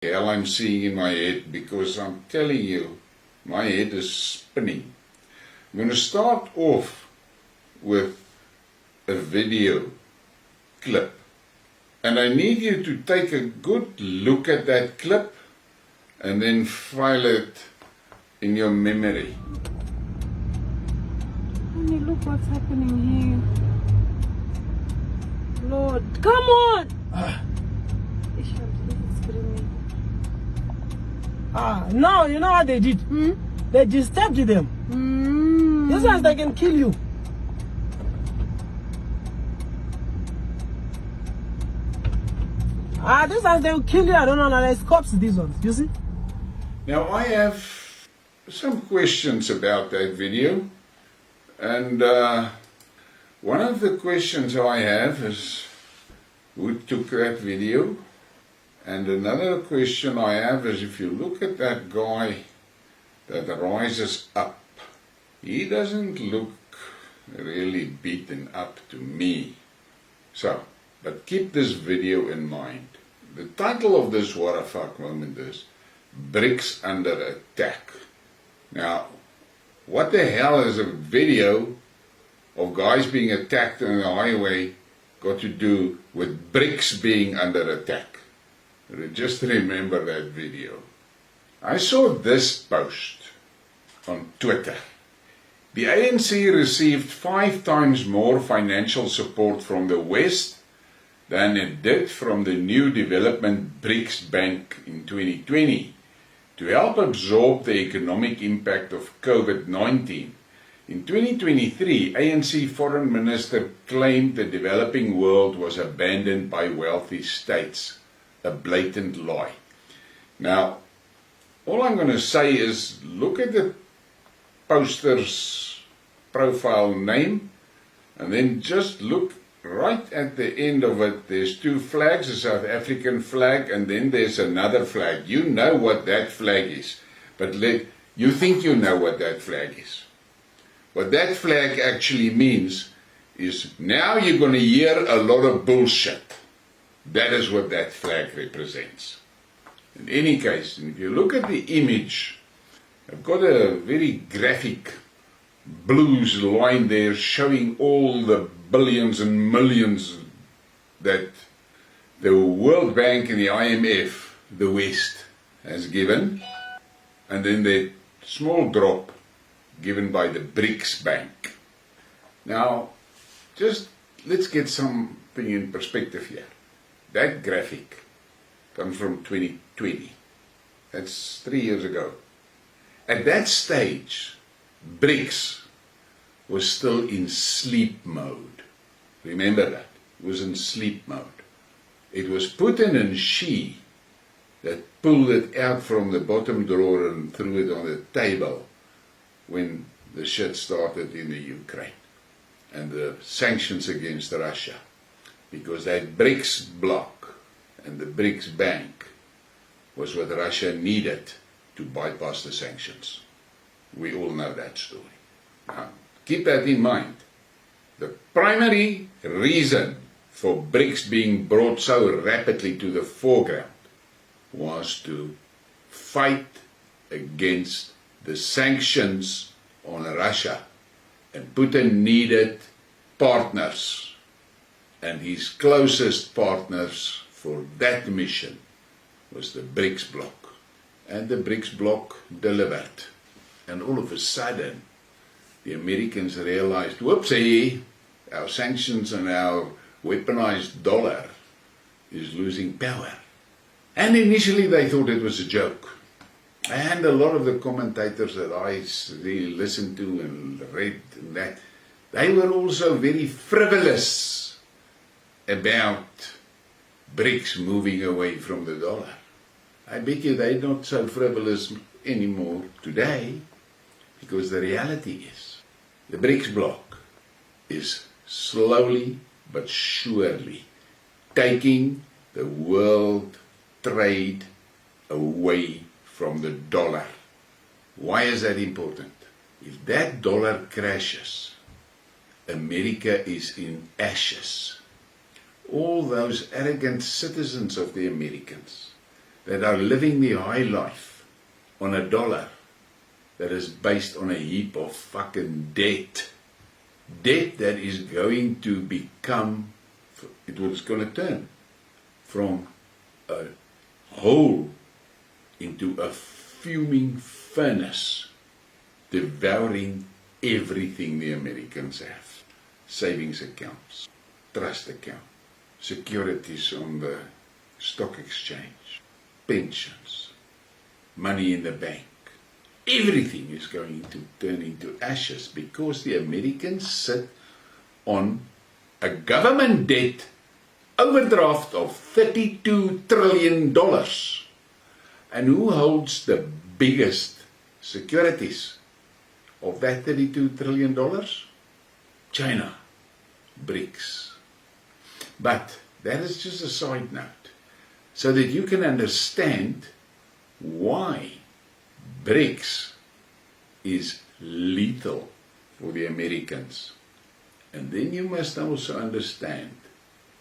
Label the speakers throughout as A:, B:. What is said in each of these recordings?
A: hell I'm seeing in my head, because I'm telling you, my head is spinning. I'm going to start off with a video clip, and I need you to take a good look at that clip and then file it in your memory.
B: Honey, look what's happening here. Lord, come on! Ish, I'm screaming.
C: Now you know what they did? They disturbed them. This ones they can kill you. These ones they will kill you. I don't know, there's cops, these ones, you see?
A: Now I have some questions about that video, and one of the questions I have is who took that video, and another question I have is, if you look at that guy that rises up, he doesn't look really beaten up to me. So, but keep this video in mind. The title of this what a fuck moment is BRICS under attack. Now, what the hell is a video of guys being attacked on the highway got to do with BRICS being under attack? Just remember that video. I saw this post on Twitter. The ANC received 5 times more financial support from the West than it did from the new development BRICS Bank in 2020 to help absorb the economic impact of COVID-19. In 2023, ANC Foreign Minister claimed the developing world was abandoned by wealthy states. A blatant lie. Now, all I'm going to say is look at the poster's profile name, and then just look right at the end of it. There's 2 flags, a South African flag, and then there's another flag. You know what that flag is, but you think you know what that flag is. What that flag actually means is now you're going to hear a lot of bullshit. That is what that flag represents. In any case, if you look at the image, I've got a very graphic blues line there showing all the billions and millions that the World Bank and the IMF, the West, has given, and then the small drop given by the BRICS Bank. Now, just let's get something in perspective here. That graphic comes from 2020. That's 3 years ago. At that stage, BRICS was still in sleep mode. Remember that. It was in sleep mode. It was Putin and Xi that pulled it out from the bottom drawer and threw it on the table when the shit started in the Ukraine and the sanctions against Russia. Because that BRICS bloc and the BRICS Bank was what Russia needed to bypass the sanctions. We all know that story. Now, keep that in mind. The primary reason for BRICS being brought so rapidly to the foreground was to fight against the sanctions on Russia. And Putin needed partners. And his closest partners for that mission was the BRICS bloc. And the BRICS bloc delivered. And all of a sudden, the Americans realized, whoopsie, our sanctions and our weaponized dollar is losing power. And initially they thought it was a joke. And a lot of the commentators that I really listened to and read and that, they were also very frivolous about BRICS moving away from the dollar. I bet you they're not so frivolous anymore today, because the reality is the BRICS bloc is slowly but surely taking the world trade away from the dollar. Why is that important? If that dollar crashes, America is in ashes. All those arrogant citizens of the Americans that are living their high life on a dollar that is based on a heap of fucking debt. Debt that is going to become, it was going to turn from a hole into a fuming furnace, devouring everything the Americans have. Savings accounts, trust account, securities on the stock exchange, pensions, money in the bank. Everything is going to turn into ashes because the Americans sit on a government debt overdraft of $32 trillion. And who holds the biggest securities of that $32 trillion? China, BRICS. But that is just a side note, so that you can understand why BRICS is lethal for the Americans. And then you must also understand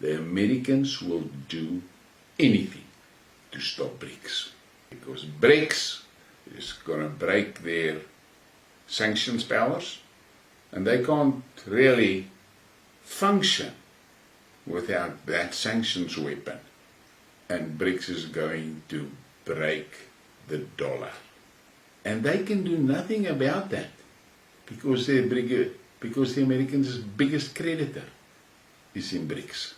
A: the Americans will do anything to stop BRICS. Because BRICS is going to break their sanctions powers, and they can't really function without that sanctions weapon. And BRICS is going to break the dollar. And they can do nothing about that because the Americans' biggest creditor is in BRICS.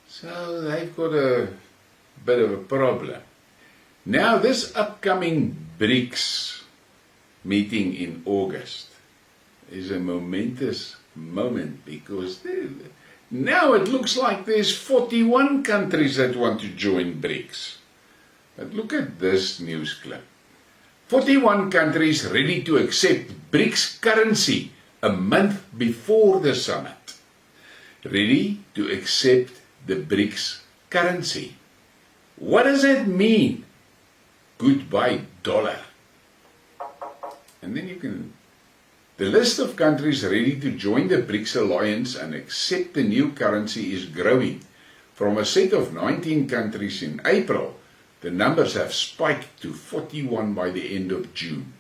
A: So they've got a bit of a problem. Now this upcoming BRICS meeting in August is a momentous moment because now it looks like there's 41 countries that want to join BRICS. But look at this news clip. 41 countries ready to accept BRICS currency a month before the summit. Ready to accept the BRICS currency. What does that mean? Goodbye dollar. And then you can... The list of countries ready to join the BRICS alliance and accept the new currency is growing. From a set of 19 countries in April, the numbers have spiked to 41 by the end of June.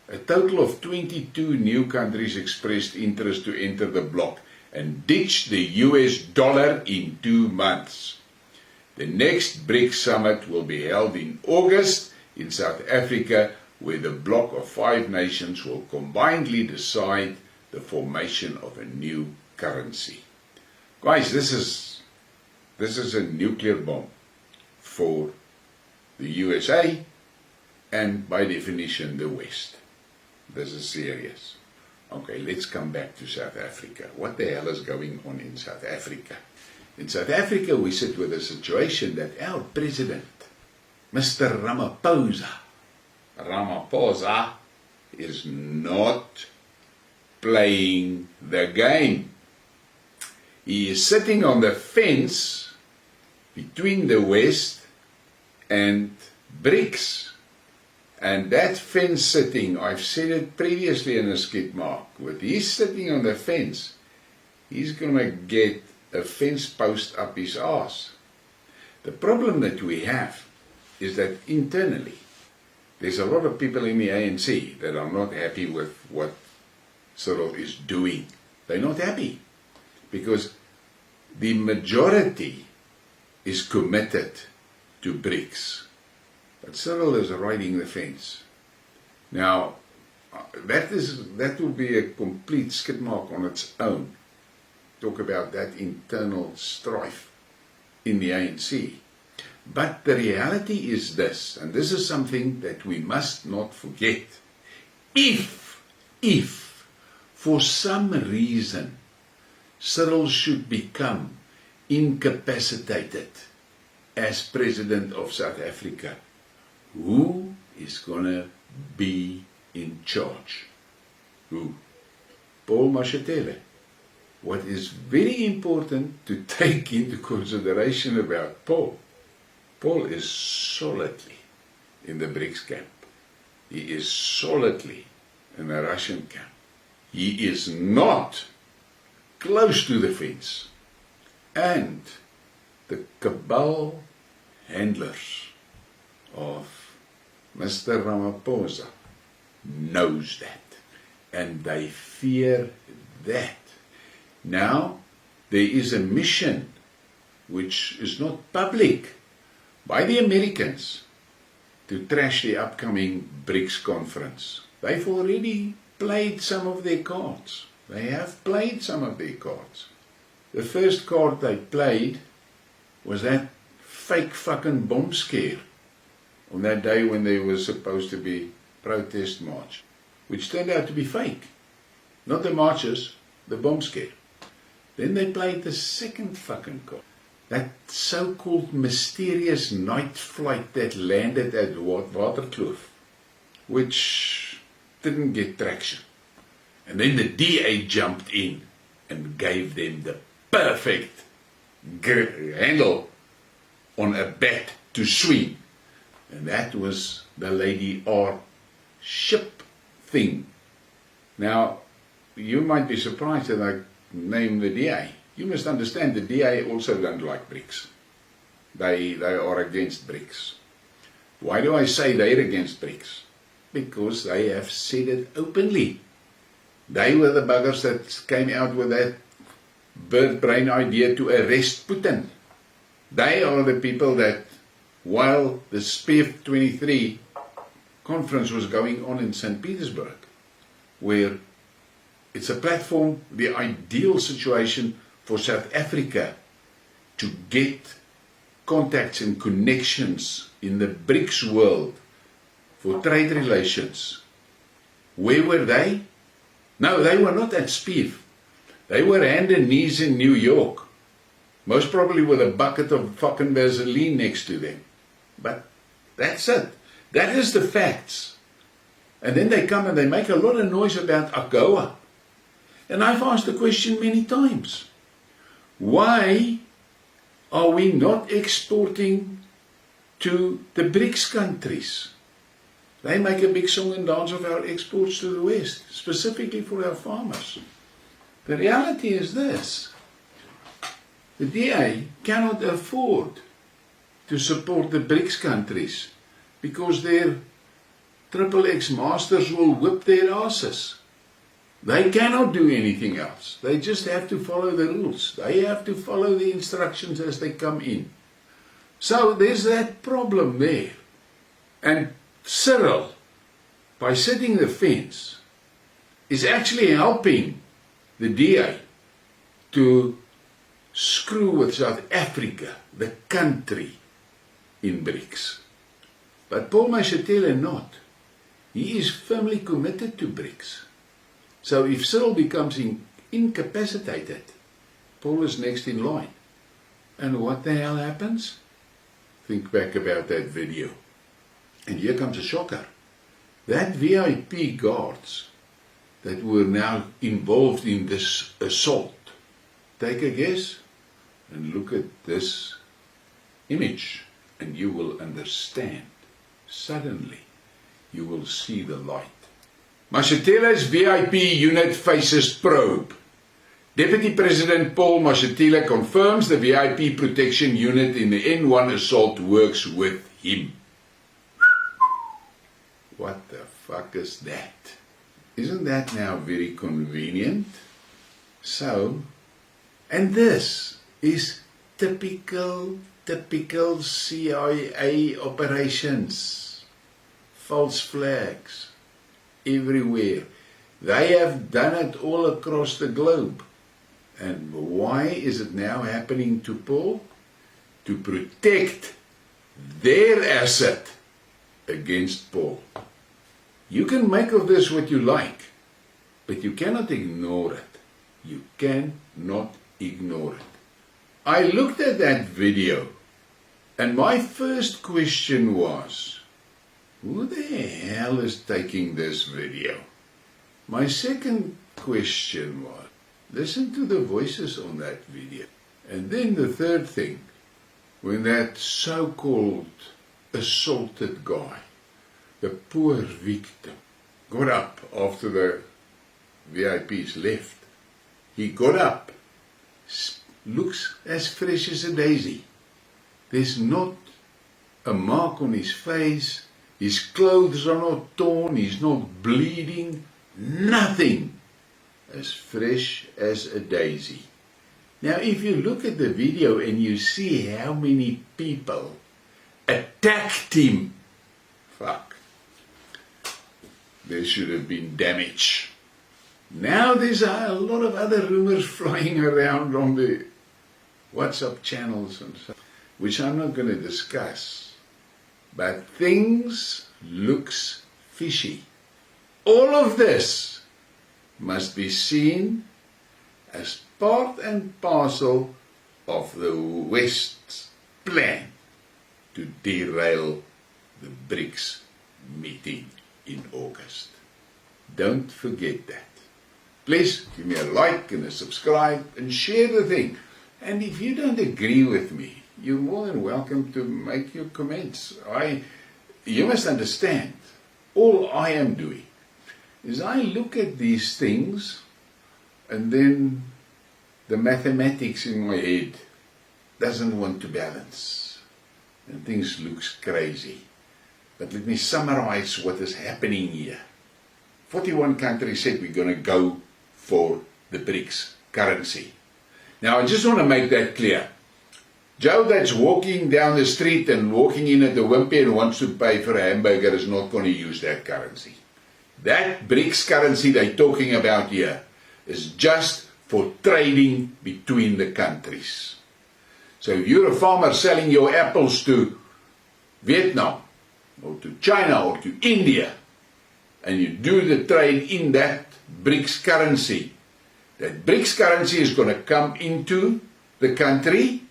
A: A total of 22 new countries expressed interest to enter the bloc and ditch the US dollar in 2 months. The next BRICS summit will be held in August in South Africa, where the bloc of 5 nations will combinedly decide the formation of a new currency. Guys, this is a nuclear bomb for the USA and by definition the West. This is serious. Okay, let's come back to South Africa. What the hell is going on in South Africa? In South Africa we sit with a situation that our president, Mr. Ramaphosa is not playing the game. He is sitting on the fence between the West and BRICS. And that fence sitting, I've said it previously in a skit mark, with he's sitting on the fence, he's going to get a fence post up his ass. The problem that we have is that internally, there's a lot of people in the ANC that are not happy with what Cyril is doing. They're not happy because the majority is committed to BRICS. But Cyril is riding the fence. Now, that will be a complete skid mark on its own. Talk about that internal strife in the ANC. But the reality is this, and this is something that we must not forget. If for some reason Cyril should become incapacitated as President of South Africa, who is going to be in charge? Who? Paul Mashatile. What is very important to take into consideration about Paul is solidly in the BRICS camp. He is solidly in the Russian camp. He is not close to the fence. And the cabal handlers of Mr. Ramaphosa knows that, and they fear that. Now, there is a mission which is not public by the Americans to trash the upcoming BRICS conference. They've already played some of their cards. They have played some of their cards. The first card they played was that fake fucking bomb scare on that day when there was supposed to be protest march, which turned out to be fake. Not the marches, the bomb scare. Then they played the second fucking card. That so-called mysterious night flight that landed at Waterkloof, which didn't get traction. And then the DA jumped in and gave them the perfect handle on a bat to swing. And that was the Lady R ship thing. Now, you might be surprised that I named the DA. You must understand the DA also don't like BRICS. They are against BRICS. Why do I say they're against BRICS? Because they have said it openly. They were the buggers that came out with that bird brain idea to arrest Putin. They are the people that, while the SPIF 23 conference was going on in St. Petersburg, where it's a platform, the ideal situation for South Africa to get contacts and connections in the BRICS world for trade relations. Where were they? No, they were not at SPIF. They were hand and knees in New York, most probably with a bucket of fucking Vaseline next to them. But that's it. That is the facts. And then they come and they make a lot of noise about AGOA. And I've asked the question many times. Why are we not exporting to the BRICS countries? They make a big song and dance of our exports to the West, specifically for our farmers. The reality is this. The DA cannot afford to support the BRICS countries because their XXX masters will whip their asses. They cannot do anything else. They just have to follow the rules. They have to follow the instructions as they come in. So there's that problem there. And Cyril, by setting the fence, is actually helping the DA to screw with South Africa, the country, in BRICS. But Paul Mashatile not. He is firmly committed to BRICS. So if Cyril becomes incapacitated, Paul is next in line. And what the hell happens? Think back about that video. And here comes a shocker. That VIP guards that were now involved in this assault, take a guess and look at this image and you will understand. Suddenly, you will see the light. Mashatile's VIP unit faces probe. Deputy President Paul Mashatile confirms the VIP protection unit in the N1 assault works with him. What the fuck is that? Isn't that now very convenient? So, and this is typical CIA operations. False flags everywhere. They have done it all across the globe. And why is it now happening to Paul? To protect their asset against Paul. You can make of this what you like, but you cannot ignore it. You cannot ignore it. I looked at that video, and my first question was, who the hell is taking this video? My second question was, listen to the voices on that video. And then the third thing, when that so-called assaulted guy, the poor victim, got up after the VIPs left. He got up, looks as fresh as a daisy. There's not a mark on his face, his clothes are not torn, he's not bleeding, nothing, as fresh as a daisy. Now if you look at the video and you see how many people attacked him, fuck, there should have been damage. Now there's a lot of other rumors flying around on the WhatsApp channels and stuff, which I'm not going to discuss. But things looks fishy. All of this must be seen as part and parcel of the West's plan to derail the BRICS meeting in August. Don't forget that. Please give me a like and a subscribe and share the thing. And if you don't agree with me, you're more than welcome to make your comments. You must understand, all I am doing is I look at these things and then the mathematics in my head doesn't want to balance and things looks crazy. But let me summarize what is happening here. 41 countries said we're going to go for the BRICS currency. Now I just want to make that clear. Joe that's walking down the street and walking in at the Wimpy and wants to pay for a hamburger is not going to use that currency. That BRICS currency they're talking about here is just for trading between the countries. So if you're a farmer selling your apples to Vietnam or to China or to India and you do the trade in that BRICS currency, that BRICS currency is going to come into the country,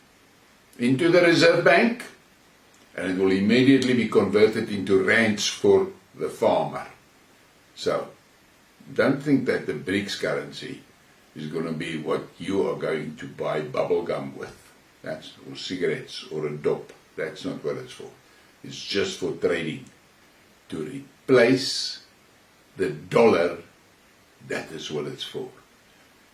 A: into the Reserve Bank, and it will immediately be converted into rands for the farmer. So, don't think that the BRICS currency is going to be what you are going to buy bubble gum with. Or cigarettes or a dope. That's not what it's for. It's just for trading. To replace the dollar, that is what it's for.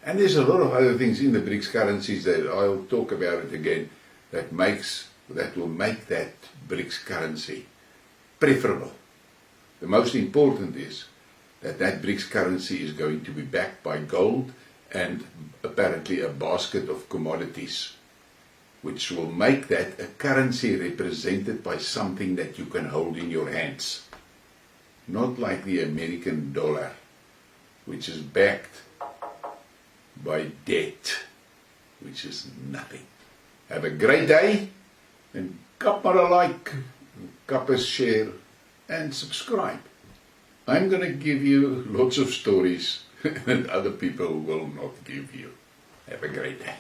A: And there's a lot of other things in the BRICS currencies that I'll talk about it again that will make that BRICS currency preferable. The most important is that BRICS currency is going to be backed by gold and apparently a basket of commodities, which will make that a currency represented by something that you can hold in your hands. Not like the American dollar, which is backed by debt, which is nothing. Have a great day, and kapper a like, kapper share, and subscribe. I'm going to give you lots of stories that other people will not give you. Have a great day.